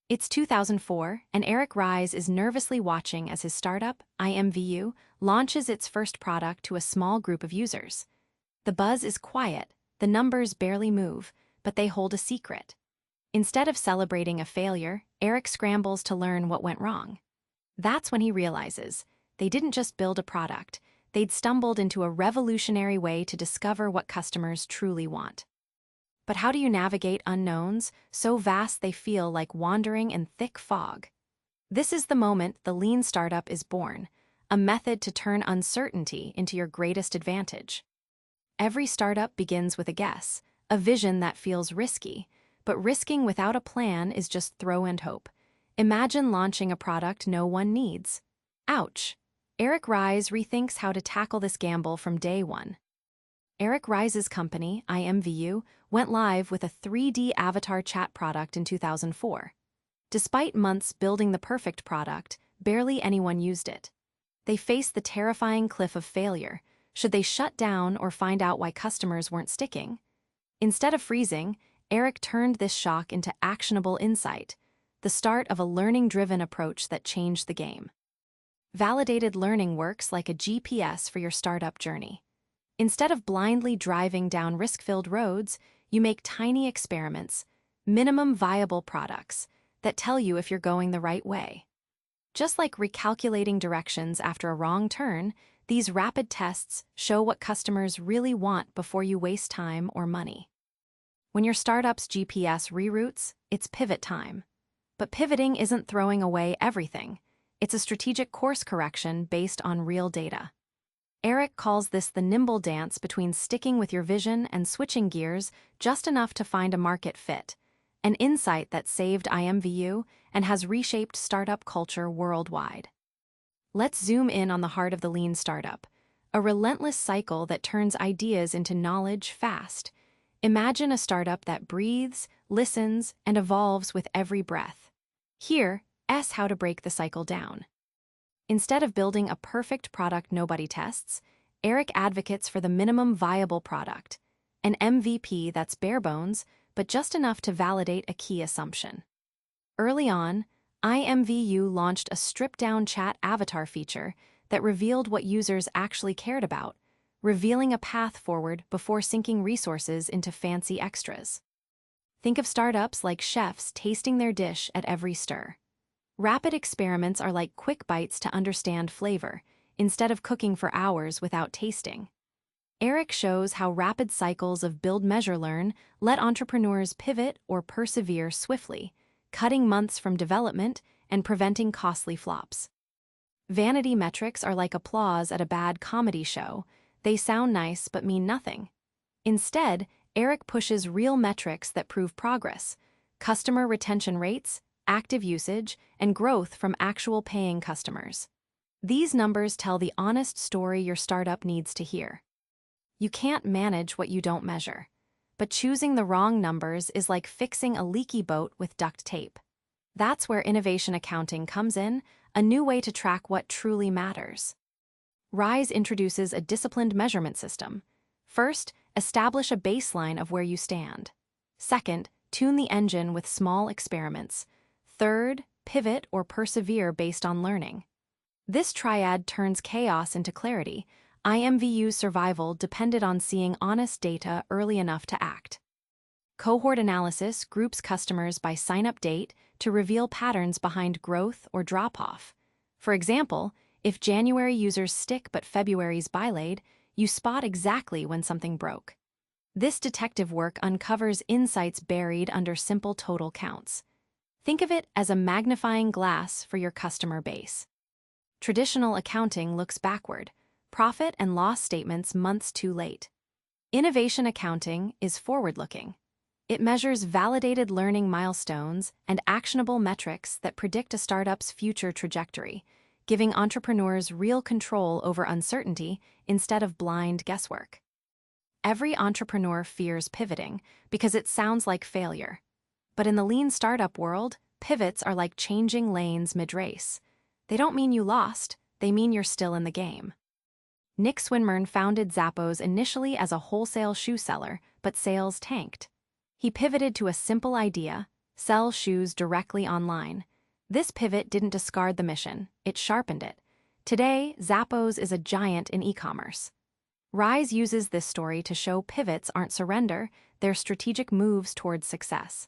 It's 2004, and Eric Ries is nervously watching as his startup, IMVU, launches its first product to a small group of users. The buzz is quiet, the numbers barely move, but they hold a secret. Instead of celebrating a failure, Eric scrambles to learn what went wrong. That's when he realizes they didn't just build a product, they'd stumbled into a revolutionary way to discover what customers truly want. But how do you navigate unknowns, so vast they feel like wandering in thick fog? This is the moment the lean startup is born, a method to turn uncertainty into your greatest advantage. Every startup begins with a guess, a vision that feels risky, but risking without a plan is just throw and hope. Imagine launching a product no one needs. Ouch! Eric Ries rethinks how to tackle this gamble from day one. Eric Ries's company, IMVU, went live with a 3D avatar chat product in 2004. Despite months building the perfect product, barely anyone used it. They faced the terrifying cliff of failure. Should they shut down or find out why customers weren't sticking? Instead of freezing, Eric turned this shock into actionable insight, the start of a learning-driven approach that changed the game. Validated learning works like a GPS for your startup journey. Instead of blindly driving down risk-filled roads, you make tiny experiments, minimum viable products, that tell you if you're going the right way. Just like recalculating directions after a wrong turn, these rapid tests show what customers really want before you waste time or money. When your startup's GPS reroutes, it's pivot time. But pivoting isn't throwing away everything. It's a strategic course correction based on real data. Eric calls this the nimble dance between sticking with your vision and switching gears just enough to find a market fit, an insight that saved IMVU and has reshaped startup culture worldwide. Let's zoom in on the heart of the lean startup, a relentless cycle that turns ideas into knowledge fast. Imagine a startup that breathes, listens, and evolves with every breath. Here's how to break the cycle down. Instead of building a perfect product nobody tests, Eric advocates for the minimum viable product, an MVP that's bare bones, but just enough to validate a key assumption. Early on, IMVU launched a stripped-down chat avatar feature that revealed what users actually cared about, revealing a path forward before sinking resources into fancy extras. Think of startups like chefs tasting their dish at every stir. Rapid experiments are like quick bites to understand flavor, instead of cooking for hours without tasting. Eric shows how rapid cycles of build, measure, learn let entrepreneurs pivot or persevere swiftly, cutting months from development and preventing costly flops. Vanity metrics are like applause at a bad comedy show. They sound nice but mean nothing. Instead, Eric pushes real metrics that prove progress: customer retention rates, active usage, and growth from actual paying customers. These numbers tell the honest story your startup needs to hear. You can't manage what you don't measure, but choosing the wrong numbers is like fixing a leaky boat with duct tape. That's where innovation accounting comes in, a new way to track what truly matters. Rise introduces a disciplined measurement system. First, establish a baseline of where you stand. Second, tune the engine with small experiments. Third, pivot or persevere based on learning. This triad turns chaos into clarity. IMVU's survival depended on seeing honest data early enough to act. Cohort analysis groups customers by sign-up date to reveal patterns behind growth or drop-off. For example, if January users stick but February's buylaid, you spot exactly when something broke. This detective work uncovers insights buried under simple total counts. Think of it as a magnifying glass for your customer base. Traditional accounting looks backward, profit and loss statements months too late. Innovation accounting is forward-looking. It measures validated learning milestones and actionable metrics that predict a startup's future trajectory, giving entrepreneurs real control over uncertainty instead of blind guesswork. Every entrepreneur fears pivoting because it sounds like failure. But in the lean startup world, pivots are like changing lanes mid-race. They don't mean you lost, they mean you're still in the game. Nick Swinmurn founded Zappos initially as a wholesale shoe seller, but sales tanked. He pivoted to a simple idea: sell shoes directly online. This pivot didn't discard the mission, it sharpened it. Today, Zappos is a giant in e-commerce. Rise uses this story to show pivots aren't surrender, they're strategic moves towards success.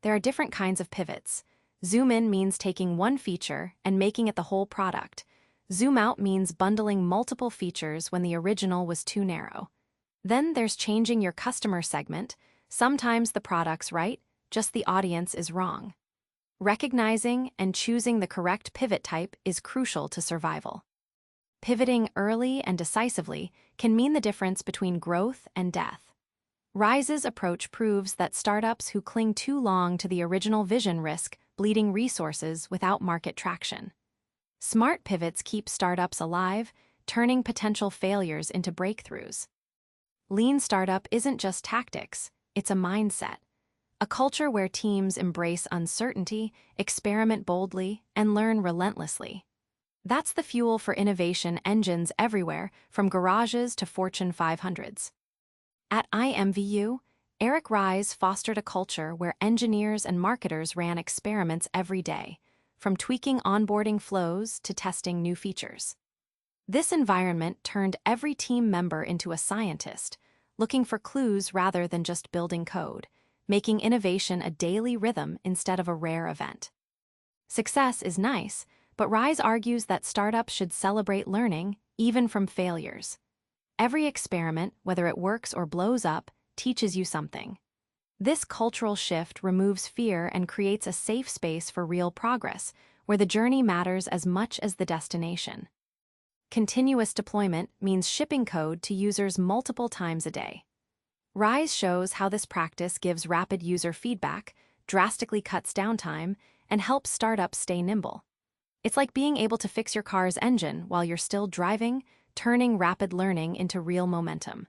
There are different kinds of pivots. Zoom in means taking one feature and making it the whole product. Zoom out means bundling multiple features when the original was too narrow. Then there's changing your customer segment. Sometimes the product's right, just the audience is wrong. Recognizing and choosing the correct pivot type is crucial to survival. Pivoting early and decisively can mean the difference between growth and death. Rise's approach proves that startups who cling too long to the original vision risk bleeding resources without market traction. Smart pivots keep startups alive, turning potential failures into breakthroughs. Lean startup isn't just tactics, it's a mindset. A culture where teams embrace uncertainty, experiment boldly, and learn relentlessly. That's the fuel for innovation engines everywhere, from garages to Fortune 500s. At IMVU, Eric Ries fostered a culture where engineers and marketers ran experiments every day, from tweaking onboarding flows to testing new features. This environment turned every team member into a scientist, looking for clues rather than just building code, making innovation a daily rhythm instead of a rare event. Success is nice, but Rise argues that startups should celebrate learning, even from failures. Every experiment, whether it works or blows up, teaches you something. This cultural shift removes fear and creates a safe space for real progress, where the journey matters as much as the destination. Continuous deployment means shipping code to users multiple times a day. Rise shows how this practice gives rapid user feedback, drastically cuts downtime, and helps startups stay nimble. It's like being able to fix your car's engine while you're still driving, turning rapid learning into real momentum.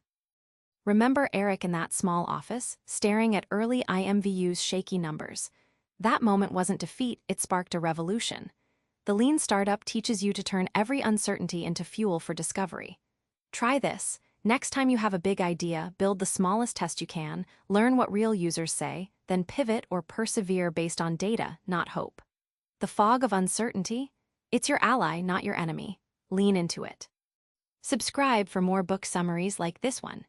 Remember Eric in that small office, staring at early IMVU's shaky numbers. That moment wasn't defeat, it sparked a revolution. The lean startup teaches you to turn every uncertainty into fuel for discovery. Try this. Next time you have a big idea, build the smallest test you can, learn what real users say, then pivot or persevere based on data, not hope. The fog of uncertainty? It's your ally, not your enemy. Lean into it. Subscribe for more book summaries like this one.